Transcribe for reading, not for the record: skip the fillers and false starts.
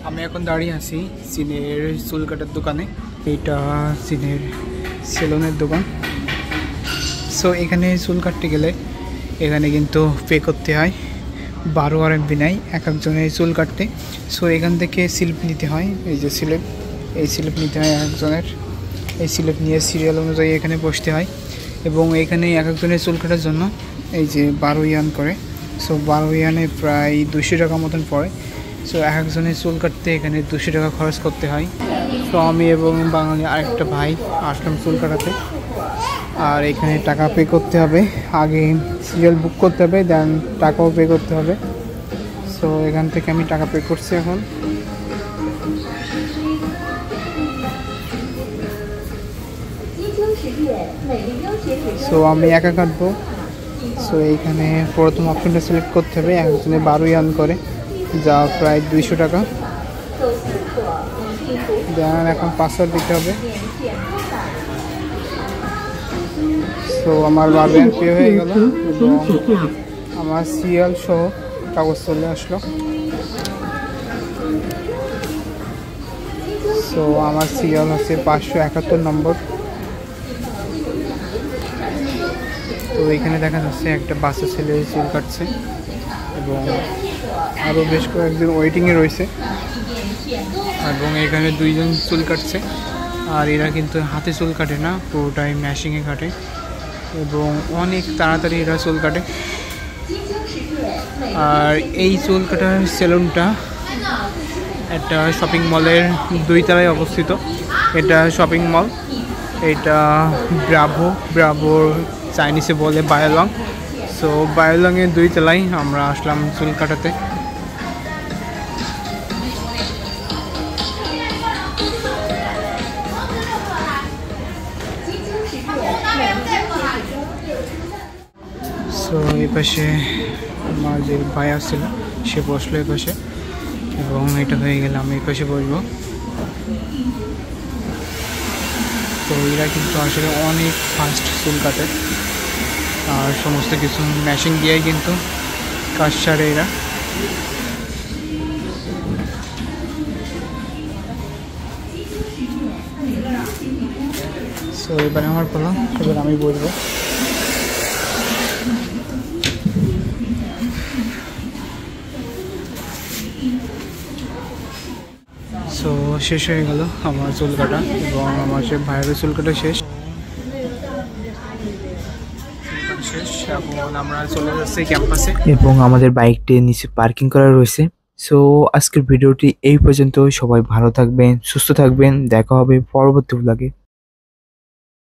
আমি এখন দাঁড়িয়ে আছি সিনের চুল কাটার দোকানে। এটা সিনের সেলুনের দোকান। সো এখানে চুল কাটতে গেলে এখানে কিন্তু পে করতে হয় 12 RMB নেয় এক একজনের চুল কাটতে। সো এখান থেকে স্লিপ নিতে হয়, এই যে স্লিপ, এই স্লিপ নিতে হয় একজনের। এই স্লিপ নিয়ে সিরিয়াল অনুযায়ী এখানে বসতে হয় এবং এখানে এক একজনের চুল কাটার জন্য এই যে 12 ইয়ান করে। সো 12 ইয়ানে প্রায় 200 টাকা মতন পড়ে। সো এক একজনের চুল কাটতে এখানে 200 টাকা খরচ করতে হয়। তো আমি এবং বাঙালি আরেকটা ভাই আসলাম চুল কাটাতে। আর এখানে টাকা পে করতে হবে, আগে সিরিয়াল বুক করতে হবে, দেন টাকাও পে করতে হবে। সো এখান থেকে আমি টাকা পে করছি এখন। সো আমি একা কাটবো। সো এইখানে প্রথম অপশনটা সিলেক্ট করতে হবে, একজনে 12 ইয়ান করে, যা প্রায় 200 টাকা। দেন এখন পাসওয়ার্ড দিতে হবে। সো আমার 12 ইয়ান পে হয়ে গেল এবং আমার সিরিয়াল সহ কাগজ চলে আসলো। সো আমার সিরিয়াল হচ্ছে 571 নম্বর। তো এখানে দেখা যাচ্ছে একটা বাচ্চা ছেলে চুল কাটছে এবং আরও বেশ কয়েকজন ওয়েটিংয়ে রয়েছে এবং এখানে 2 জন চুল কাটছে। আর এরা কিন্তু হাতে চুল কাটে না, পুরোটাই মেশিনে কাটে এবং অনেক তাড়াতাড়ি এরা চুল কাটে। আর এই চুল কাটার সেলুনটা একটা শপিং মলের 2 তলায় অবস্থিত। এটা শপিং মল, এটা ব্রাভোর চাইনিজে বলে বায়োলং। সো বায়োলংয়ের 2 তলায় আমরা আসলাম চুল কাটাতে। সো এই পাশে আমার যে ভাই আসছিল সে বসলো এই পাশে এবং এটা হয়ে গেলে আমি এই পাশে বসবো। তো এরা কিন্তু আসলে অনেক ফাস্ট চুল কাটে আর সমস্ত কিছু মেশিন দিয়েই কিন্তু কাজ সারে এরা। সো এবারে আমার বলো, এবার আমি বলবো। সো শেষ হয়ে গেল আমার চুল কাটা এবং আমার সে ভাইয়ের চুল কাটা শেষ। এখন আমরা চলে যাচ্ছি ক্যাম্পাসে এবং আমাদের বাইকটি নিচে পার্কিং করা রয়েছে। সো আজকের ভিডিওটি এই পর্যন্ত। সবাই ভালো থাকবেন, সুস্থ থাকবেন, দেখা হবে পরবর্তী ব্লগে।